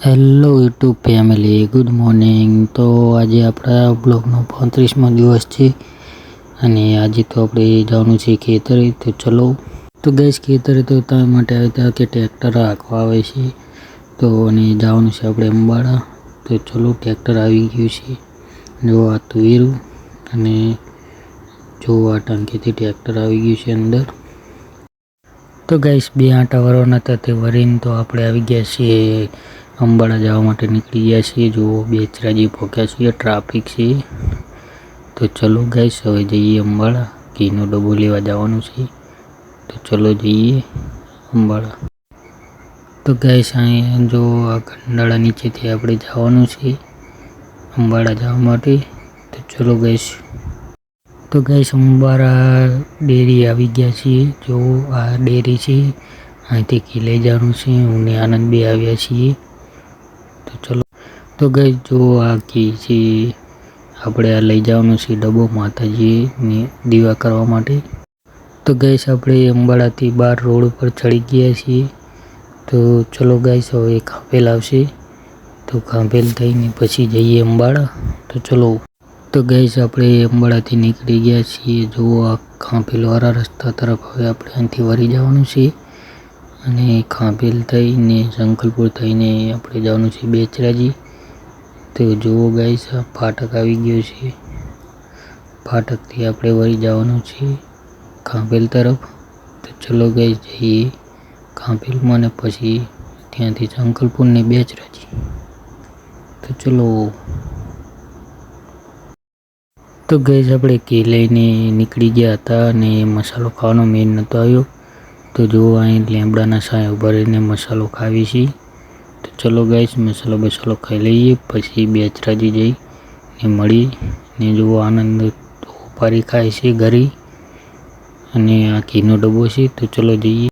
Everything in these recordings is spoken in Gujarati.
Hello YouTube family, good morning. તો આજે આપણા બ્લોગનો 35મો દિવસ છે અને આજે તો આપણે જવાનું છે ખેતરે। તો ચલો। તો ગઈશ ખેતરે તો તમે માટે આવ્યા કે ટ્રેક્ટર રાખવા આવે છે તો અને જવાનું છે આપણે અંબાડા। તો ચલો, ટ્રેક્ટર આવી ગયું છે। જો આ તુવેરું અને જો આ ટાંકીથી ટ્રેક્ટર આવી ગયું છે અંદર। તો ગઈશ બે આંટા વરવાના હતા તે વરીને તો આપણે આવી ગયા છીએ અંબાડા જવા માટે નીકળી ગયા છીએ। જો બેચરાજી પહોંચ્યા છીએ, ટ્રાફિક છે। તો ચલો ગાઈસ, હવે જઈએ અંબાડા, ઘીનો ડબ્બો લેવા જવાનું છે। તો ચલો જઈએ અંબાડા। તો ગાઈસ અહીંયા જો આ ગંડાળા નીચેથી આપણે જવાનું છે અંબાડા જવા માટે। તો ચલો ગાઈસ। તો ગાઈસ અંબાડા ડેરી આવી ગયા છીએ। જો આ ડેરી છે, અહીંથી ઘી લઈ જવાનું છે। હું ને આનંદ બે આવ્યા છીએ। તો ચલો। તો ગાઈસ જો આ ઘી છે, આપણે આ લઈ જવાનું છે ડબ્બો માતાજીને દીવા કરવા માટે। તો ગાઈસ આપણે અંબાડાથી બહાર રોડ ઉપર ચડી ગયા છીએ। તો ચલો ગાઈસ, હવે ખાંભેલ આવશે તો ખાંભેલ થઈને પછી જઈએ અંબાડા। તો ચલો। તો ગાઈસ આપણે અંબાડાથી નીકળી ગયા છીએ। જો આ ખાંભેલવાળા રસ્તા તરફ હવે આપણે અહીંથી વળી જવાનું છે અને ખાંભેલ થઈને સંકલપુર થઈને આપણે જવાનું છે બેચરાજી। તો જુઓ ગાઈસ, આ ફાટક આવી ગયો છે, ફાટકથી આપણે વળી જવાનું છે ખાંભેલ તરફ। તો ચલો ગાઈસ જઈએ ખાંભેલમાં ને પછી ત્યાંથી સંકલપુર ને બેચરાજી। તો ચલો। તો ગાઈસ આપણે ઘી લઈને નીકળી ગયા હતા અને મસાલો ખાવાનો મેન નહોતો આવ્યો। તો જો અહીં લીમડાના છાંય ઉભા રહીને મસાલો ખાવી છે। તો ચલો ગાઈસ, મસાલો ખાઈ લઈએ પછી બેચરાજી જઈને મળી ને જો આનંદ ઉપારી ખાય છે ઘરી અને આ ઘીનો ડબ્બો છે। તો ચલો જઈએ।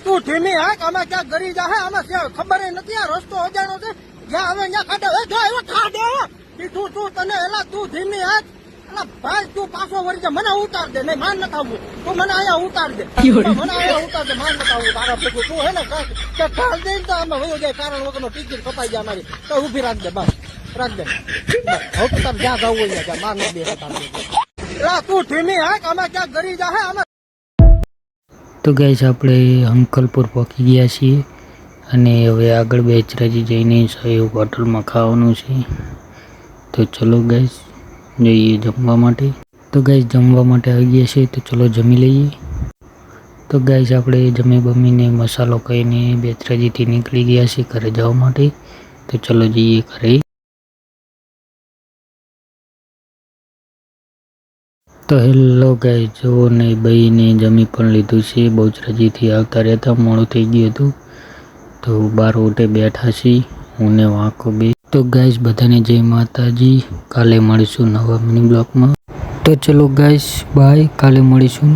તું ધીમી હાક, આમાં ક્યાં ગરી જા હે, આમાં ખબર નથી, આ રસ્તો અજાણો છે, જ્યાં હવે ત્યાં ખાડે હે, જો એવો ખાડે તું તને એલા તું ધીમી હાક, એલા ભાઈ તું પાછો વળી જા, મને ઉતાર દે, નહીં માન ન થાવું, તું મને અહીંયા ઉતાર દે, મને અહીંયા ઉતાર દે, માન ન થાવું તારા ભેગું, તું હે ને કે ઢાળ દે તો આમાં વયો જાય, કારણ વગરનો ટિકિટ કપાઈ જાય મારી, તો ઊભી રાખ દે, બસ રાખ દે, હવે તાર જ્યાં જવું હોય ત્યાં માર ન દે એલા તું ધીમી હાક, આમાં ક્યાં ગરી જા હે, આમાં। તો ગાઈસ આપણે અંકલપુર પહોંચી ગયા છીએ અને હવે આગળ બેચરાજી જઈને સહયોગ હોટલમાં ખાવાનું છે। તો ચલો ગાઈસ જઈએ જમવા માટે। તો ગાઈસ જમવા માટે આવી ગયા છે, તો ચલો જમી લઈએ। તો ગાઈસ આપણે જમી બમીને મસાલો ખાઈને બેચરાજીથી નીકળી ગયા છે ઘરે જવા માટે। તો ચલો જઈએ ઘરે। તો હેલો ગાઈસ, જો ને ભાઈને જમી પણ લીધું છે, બહુચરાજીથી આવતા રહેતા મોડું થઈ ગયું હતું તો બાર ઓટે બેઠા છીએ હું ને વાંકો બે। તો ગાઈસ બધાને જય માતાજી, કાલે મળીશું નવા મિની બ્લોગમાં। તો ચલો ગાઈસ બાય, કાલે મળીશું।